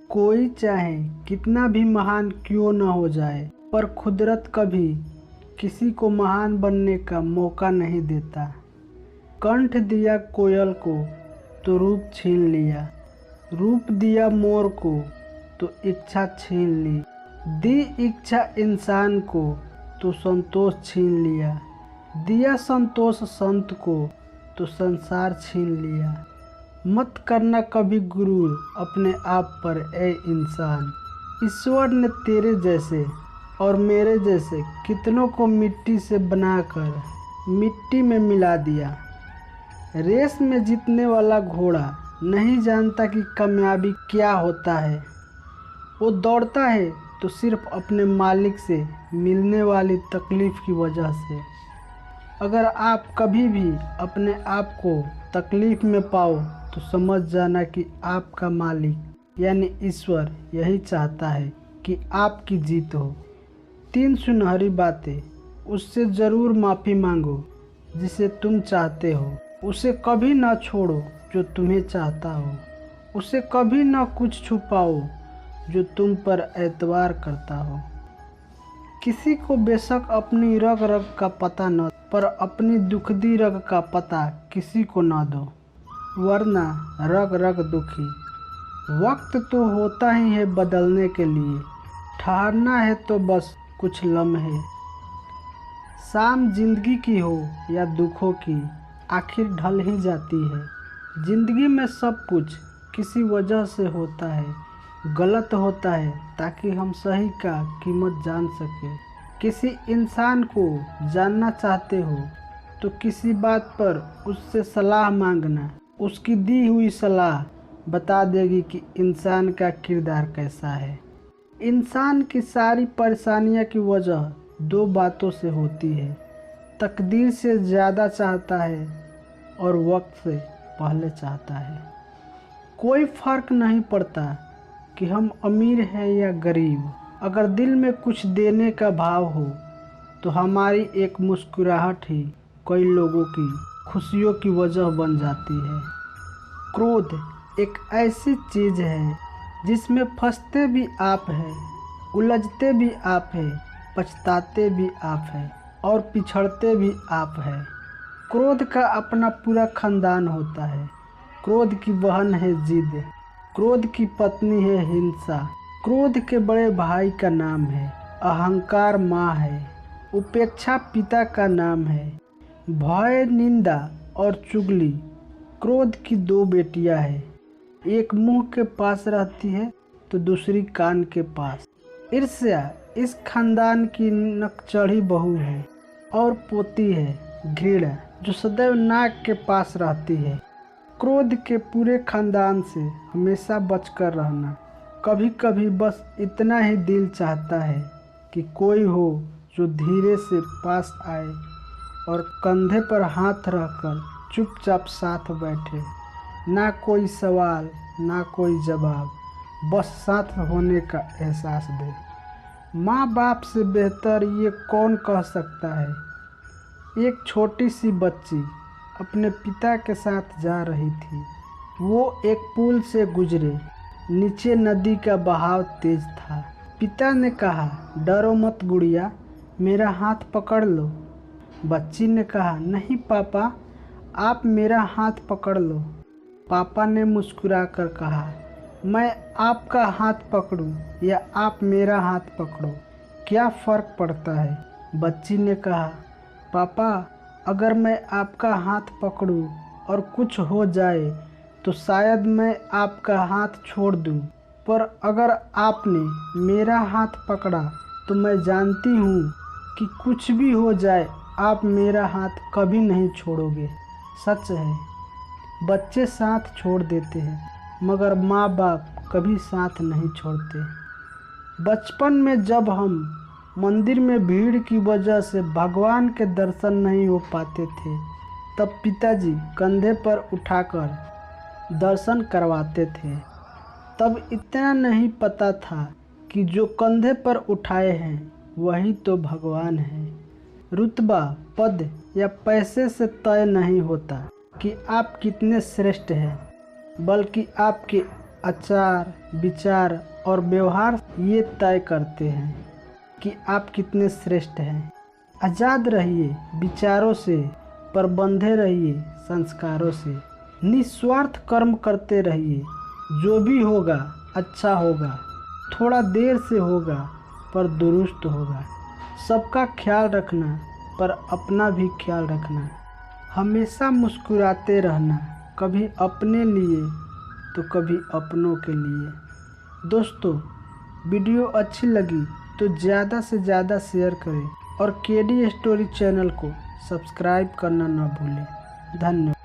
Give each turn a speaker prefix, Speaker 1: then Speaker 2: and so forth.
Speaker 1: कोई चाहे कितना भी महान क्यों न हो जाए, पर कुदरत कभी किसी को महान बनने का मौका नहीं देता। कंठ दिया कोयल को तो रूप छीन लिया, रूप दिया मोर को तो इच्छा छीन ली, दी इच्छा इंसान को तो संतोष छीन लिया, दिया संतोष संत को तो संसार छीन लिया। मत करना कभी गुरूर अपने आप पर ए इंसान, ईश्वर ने तेरे जैसे और मेरे जैसे कितनों को मिट्टी से बनाकर मिट्टी में मिला दिया। रेस में जीतने वाला घोड़ा नहीं जानता कि कामयाबी क्या होता है। वो दौड़ता है तो सिर्फ अपने मालिक से मिलने वाली तकलीफ़ की वजह से। अगर आप कभी भी अपने आप को तकलीफ़ में पाओ तो समझ जाना कि आपका मालिक यानी ईश्वर यही चाहता है कि आपकी जीत हो। 3 सुनहरी बातें, उससे ज़रूर माफ़ी मांगो जिसे तुम चाहते हो, उसे कभी ना छोड़ो जो तुम्हें चाहता हो, उसे कभी ना कुछ छुपाओ जो तुम पर एतबार करता हो। किसी को बेशक अपनी रग रग का पता न, पर अपनी दुखदी रग का पता किसी को न दो, वरना रग रग दुखी। वक्त तो होता ही है बदलने के लिए, ठहरना है तो बस कुछ लम्हे। शाम जिंदगी की हो या दुखों की, आखिर ढल ही जाती है। जिंदगी में सब कुछ किसी वजह से होता है, गलत होता है ताकि हम सही का कीमत जान सकें। किसी इंसान को जानना चाहते हो तो किसी बात पर उससे सलाह मांगना, उसकी दी हुई सलाह बता देगी कि इंसान का किरदार कैसा है। इंसान की सारी परेशानियों की वजह 2 बातों से होती है, तकदीर से ज़्यादा चाहता है और वक्त से पहले चाहता है। कोई फ़र्क नहीं पड़ता कि हम अमीर हैं या गरीब, अगर दिल में कुछ देने का भाव हो तो हमारी एक मुस्कुराहट ही कई लोगों की खुशियों की वजह बन जाती है। क्रोध एक ऐसी चीज़ है जिसमें फंसते भी आप हैं, उलझते भी आप हैं, पछताते भी आप हैं और पिछड़ते भी आप हैं। क्रोध का अपना पूरा खानदान होता है। क्रोध की बहन है जिद, क्रोध की पत्नी है हिंसा, क्रोध के बड़े भाई का नाम है अहंकार, माँ है, उपेक्षा पिता का नाम है, भय, निंदा और चुगली क्रोध की 2 बेटियां हैं। एक मुंह के पास रहती है तो दूसरी कान के पास। ईर्ष्या इस खानदान की नकचढ़ी बहू है और पोती है घृणा जो सदैव नाक के पास रहती है। क्रोध के पूरे खानदान से हमेशा बचकर रहना। कभी कभी बस इतना ही दिल चाहता है कि कोई हो जो धीरे से पास आए और कंधे पर हाथ रखकर चुपचाप साथ बैठे। ना कोई सवाल ना कोई जवाब, बस साथ होने का एहसास दे। माँ बाप से बेहतर ये कौन कह सकता है। एक छोटी सी बच्ची अपने पिता के साथ जा रही थी। वो एक पुल से गुजरे, नीचे नदी का बहाव तेज था। पिता ने कहा, डरो मत गुड़िया, मेरा हाथ पकड़ लो। बच्ची ने कहा, नहीं पापा, आप मेरा हाथ पकड़ लो। पापा ने मुस्कुराकर कहा, मैं आपका हाथ पकड़ूं या आप मेरा हाथ पकड़ो, क्या फ़र्क पड़ता है। बच्ची ने कहा, पापा, अगर मैं आपका हाथ पकड़ूं और कुछ हो जाए तो शायद मैं आपका हाथ छोड़ दूं, पर अगर आपने मेरा हाथ पकड़ा तो मैं जानती हूँ कि कुछ भी हो जाए आप मेरा हाथ कभी नहीं छोड़ोगे। सच है, बच्चे साथ छोड़ देते हैं मगर माँ बाप कभी साथ नहीं छोड़ते। बचपन में जब हम मंदिर में भीड़ की वजह से भगवान के दर्शन नहीं हो पाते थे, तब पिताजी कंधे पर उठाकर दर्शन करवाते थे। तब इतना नहीं पता था कि जो कंधे पर उठाए हैं वही तो भगवान है। रुतबा, पद या पैसे से तय नहीं होता कि आप कितने श्रेष्ठ हैं, बल्कि आपके आचार, विचार और व्यवहार ये तय करते हैं कि आप कितने श्रेष्ठ हैं। आज़ाद रहिए विचारों से, पर बंधे रहिए संस्कारों से। निस्वार्थ कर्म करते रहिए, जो भी होगा अच्छा होगा, थोड़ा देर से होगा पर दुरुस्त होगा। सबका ख्याल रखना पर अपना भी ख्याल रखना। हमेशा मुस्कुराते रहना, कभी अपने लिए तो कभी अपनों के लिए। दोस्तों, वीडियो अच्छी लगी तो ज़्यादा से ज़्यादा शेयर करें और केडी स्टोरी चैनल को सब्सक्राइब करना न भूलें। धन्यवाद।